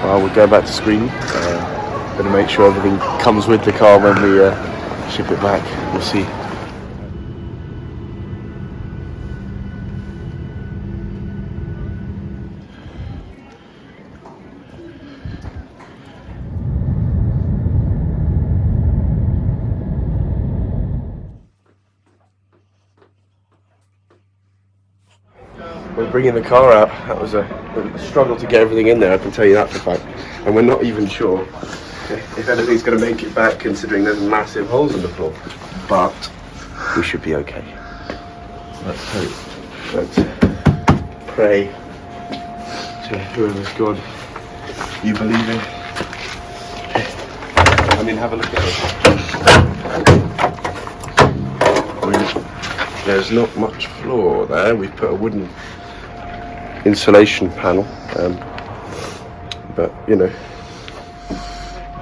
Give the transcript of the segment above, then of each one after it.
Well, we're going back to Sweden. Going to make sure everything comes with the car when we ship it back. We'll see. We're bringing the car out. That was a struggle to get everything in there, I can tell you that for a fact. And we're not even sure if anything's going to make it back, considering there's massive holes in the floor. But we should be okay. Let's hope. Let's pray to whoever's God you believe in. I mean, have a look at this. There's not much floor there. We've put a wooden insulation panel, but you know,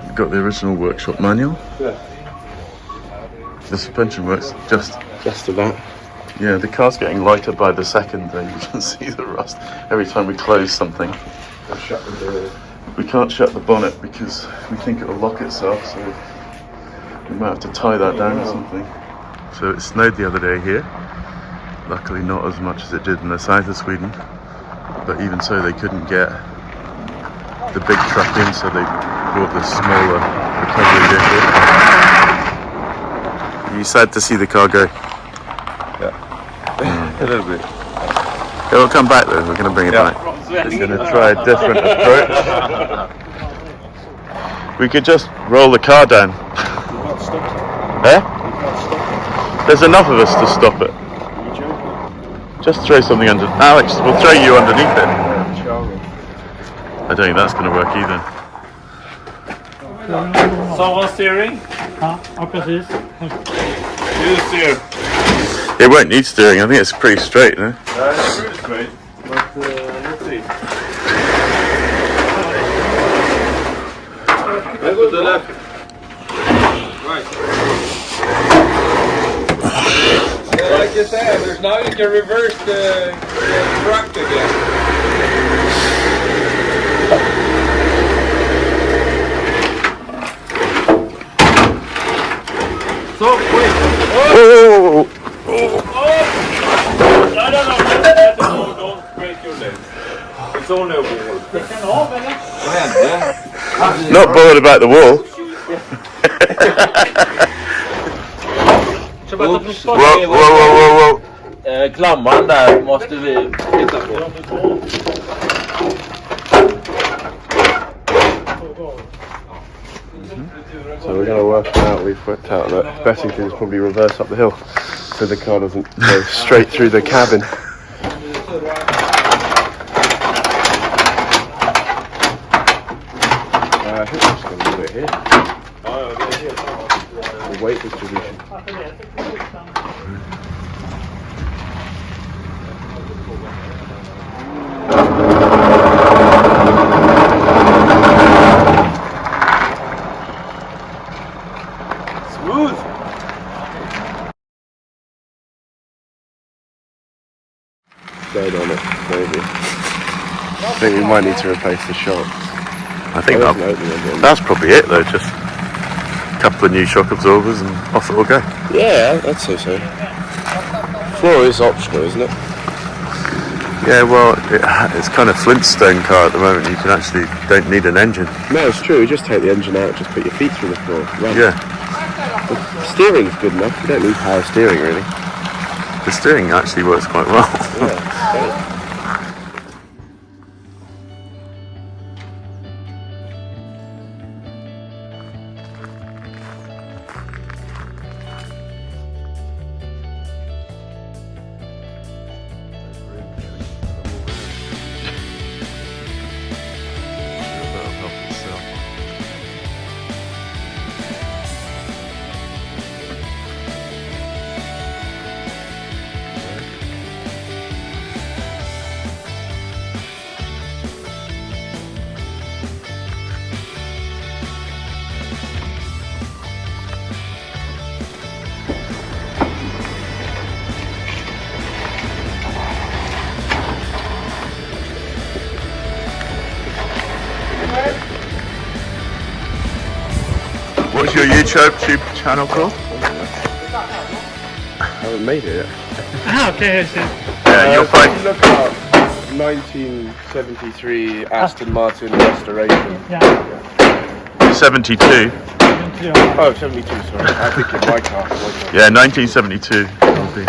we've got the original workshop manual. Yeah. The suspension works just about. Yeah, the car's getting lighter by the second. Though you can see the rust every time we close something. Shut the door. We can't shut the bonnet because we think it will lock itself, so we might have to tie that down or something. So it snowed the other day here. Luckily not as much as it did in the south of Sweden, but even so they couldn't get the big truck in, so they brought this smaller recovery vehicle. Are you sad to see the car go? Yeah. A little bit. It will come back though, we're going to bring it back. It's going to try a different approach. We could just roll the car down. You can't stop it. Eh? You can't stop it. There's enough of us to stop it. Just throw something under. Alex, we'll throw you underneath it. I don't think that's going to work either. Someone steering? Ja, precis. You steer. It won't need steering. I think it's pretty straight, no? It's pretty straight, but let's see. Let's go to the left. Right. Yeah, like you said, there's now you can reverse the truck again. So, wait. Oh! No, don't break your legs. It's only a wall. Not bothered about the wall. Whoa. Klamman där måste vi titta på. So we're going to work it out. We've worked out that best thing to do is probably reverse up the hill so the car doesn't go straight through the cabin. I think we're just going to leave it here. The weight distribution. Smooth. Dead on it, maybe. I think we might need to replace the shocks. I think that's probably it though, just a couple of new shock absorbers and off it will go. Yeah, I'd say so. Floor is optional, isn't it? Yeah, well, it's kind of Flintstone car at the moment. You can actually don't need an engine. No, it's true. You just take the engine out, just put your feet through the floor. Run. Yeah, The steering's good enough. You don't need power steering, really. the steering actually works quite well. Yeah. YouTube channel called? I haven't made it yet. Ah, okay, I see. Yeah, you'll If find. you look up 1973 Aston Martin restoration. Yeah. 72. Oh, 72, sorry. I think in my car. Yeah, 1972. It'll be.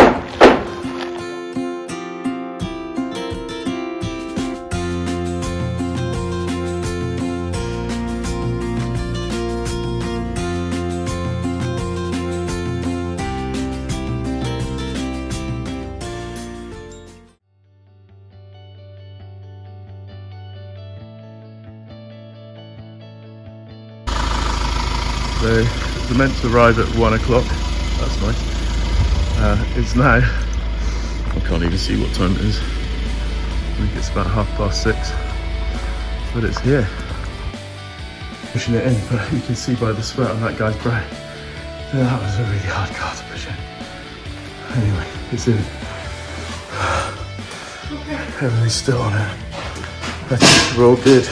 So we're meant to arrive at 1 o'clock. That's nice. It's now, I can't even see what time it is. I think it's about 6:30. But it's here. Pushing it in, but you can see by the sweat on that guy's brow. That was a really hard car to push in. Anyway, it's in. Everything's still on it. I think we're all good.